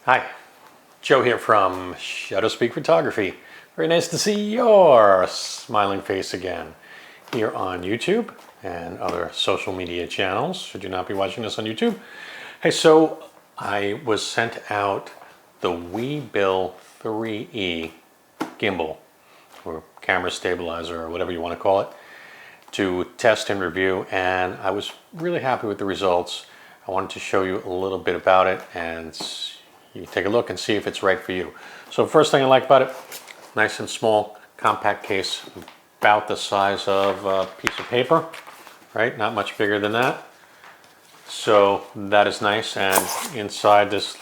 Hi, Joe here from SHUTTERSPEAK Photography. Very nice to see your smiling face again here on YouTube and other social media channels, should you not be watching this on YouTube. Hey, so I was sent out the Weebill 3E gimbal, or camera stabilizer, or whatever you want to call it, to test and review, and I was really happy with the results. I wanted to show you a little bit about it and you can take a look and see if it's right for you. So first thing I like about it, nice and small, compact case, about the size of a piece of paper, right? Not much bigger than that. So that is nice, and inside this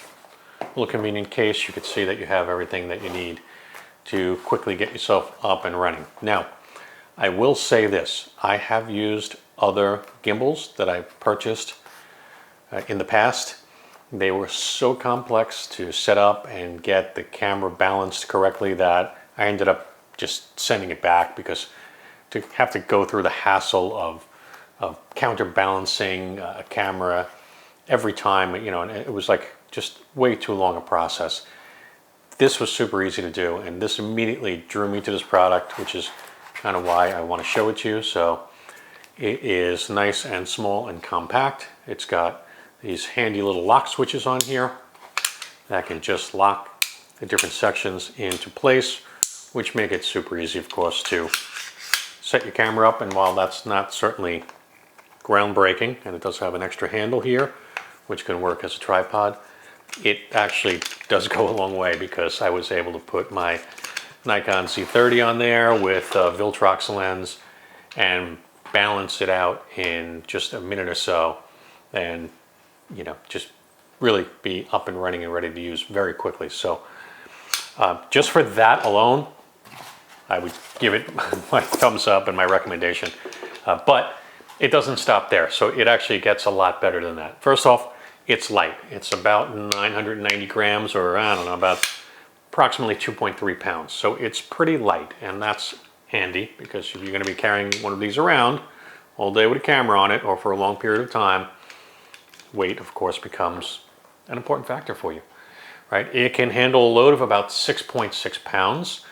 little convenient case, you can see that you have everything that you need to quickly get yourself up and running. Now, I will say this, I have used other gimbals that I've purchased in the past. They were so complex to set up and get the camera balanced correctly that I ended up just sending it back, because to have to go through the hassle of counterbalancing a camera every time, you know, and it was like just way too long a process. This was super easy to do, and this immediately drew me to this product, which is kind of why I want to show it to you. So it is nice and small and compact. It's got these handy little lock switches on here that can just lock the different sections into place, which make it super easy, of course, to set your camera up. And while that's not certainly groundbreaking, and it does have an extra handle here, which can work as a tripod, it actually does go a long way, because I was able to put my Nikon Z30 on there with a Viltrox lens and balance it out in just a minute or so, and you know, just really be up and running and ready to use very quickly. So just for that alone, I would give it my thumbs up and my recommendation. But it doesn't stop there. So it actually gets a lot better than that. First off, it's light. It's about 990 grams, or I don't know, about approximately 2.3 pounds. So it's pretty light, and that's handy, because if you're going to be carrying one of these around all day with a camera on it, or for a long period of time, weight, of course, becomes an important factor for you, right? It can handle a load of about 6.6 pounds.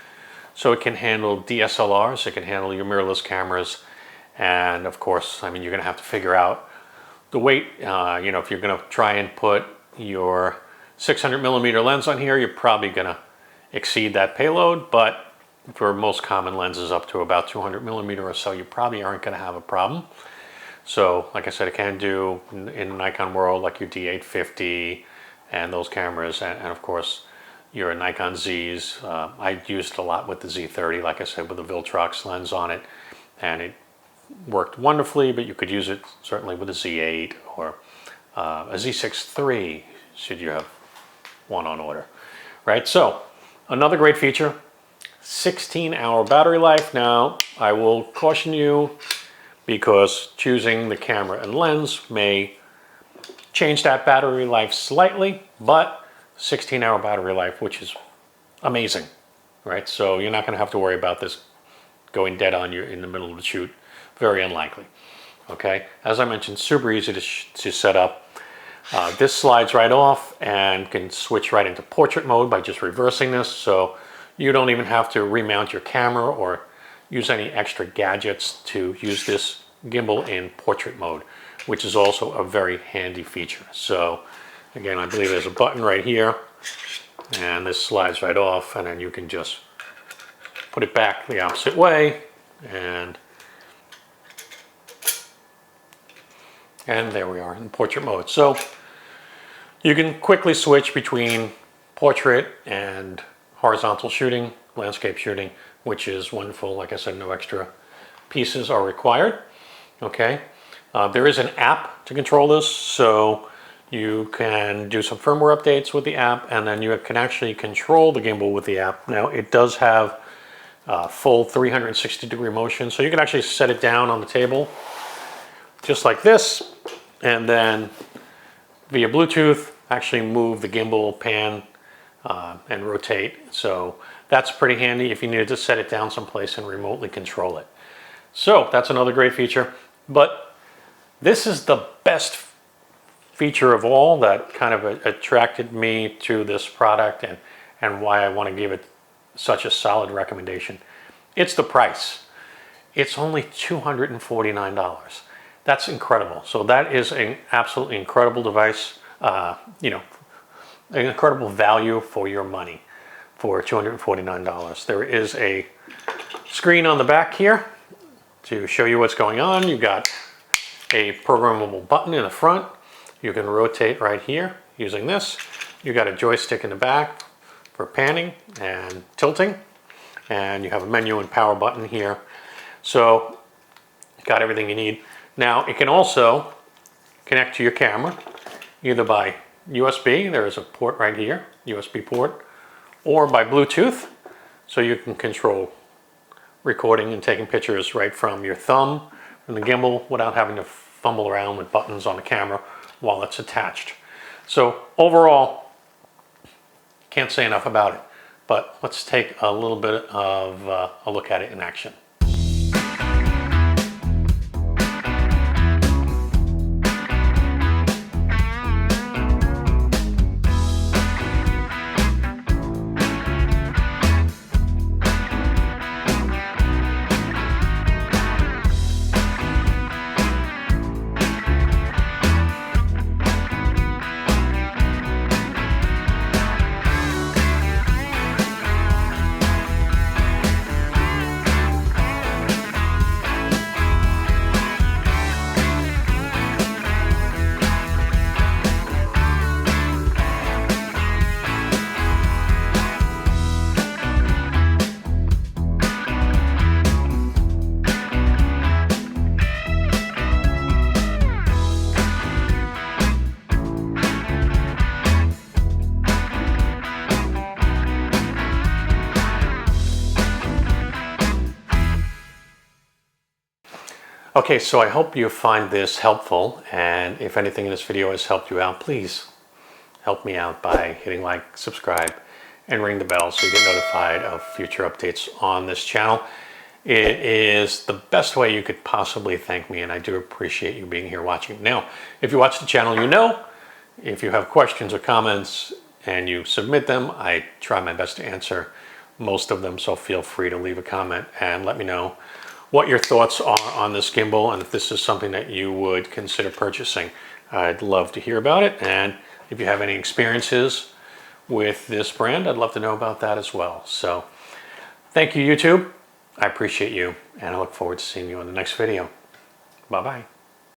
So it can handle DSLRs, it can handle your mirrorless cameras, and of course, I mean, you're gonna have to figure out the weight. You know, if you're gonna try and put your 600mm lens on here, you're probably gonna exceed that payload, but for most common lenses up to about 200mm or so, you probably aren't gonna have a problem. So, like I said, it can do in Nikon world, like your D850 and those cameras, and of course your Nikon Zs. I used a lot with the Z30, like I said, with the Viltrox lens on it, and it worked wonderfully. But you could use it certainly with a Z8 or a Z6 III, should you have one on order, right? So another great feature, 16-hour battery life. Now, I will caution you, because choosing the camera and lens may change that battery life slightly, but 16-hour battery life, which is amazing, right? So you're not going to have to worry about this going dead on you in the middle of the shoot. Very unlikely, okay? As I mentioned, super easy to set up. This slides right off and can switch right into portrait mode by just reversing this, so you don't even have to remount your camera or use any extra gadgets to use this gimbal in portrait mode, which is also a very handy feature. So again, I believe there's a button right here, and this slides right off, and then you can just put it back the opposite way, and there we are in portrait mode. So you can quickly switch between portrait and horizontal shooting, landscape shooting, which is wonderful. Like I said, no extra pieces are required, okay? There is an app to control this, so you can do some firmware updates with the app, and then you can actually control the gimbal with the app. Now, it does have full 360-degree motion, so you can actually set it down on the table, just like this, and then via Bluetooth, actually move the gimbal, pan, and rotate. So that's pretty handy if you needed to set it down someplace and remotely control it. So that's another great feature. But this is the best feature of all that kind of attracted me to this product and why I want to give it such a solid recommendation. It's the price. It's only $249. That's incredible. So that is an absolutely incredible device, you know, an incredible value for your money for $249. There is a screen on the back here to show you what's going on. You got a programmable button in the front. You can rotate right here using this. You got a joystick in the back for panning and tilting. And you have a menu and power button here. So got everything you need. Now it can also connect to your camera either by USB, there is a port right here, USB port, or by Bluetooth, so you can control recording and taking pictures right from your thumb, from the gimbal, without having to fumble around with buttons on the camera while it's attached. So overall, can't say enough about it, but let's take a little bit of a look at it in action. Okay, so I hope you find this helpful, and if anything in this video has helped you out, please help me out by hitting like, subscribe, and ring the bell so you get notified of future updates on this channel. It is the best way you could possibly thank me, and I do appreciate you being here watching. Now, if you watch the channel, you know, if you have questions or comments and you submit them, I try my best to answer most of them, so feel free to leave a comment and let me know what your thoughts are on this gimbal and if this is something that you would consider purchasing. I'd love to hear about it, and if you have any experiences with this brand, I'd love to know about that as well. So thank you, YouTube. I appreciate you, and I look forward to seeing you in the next video. Bye-bye.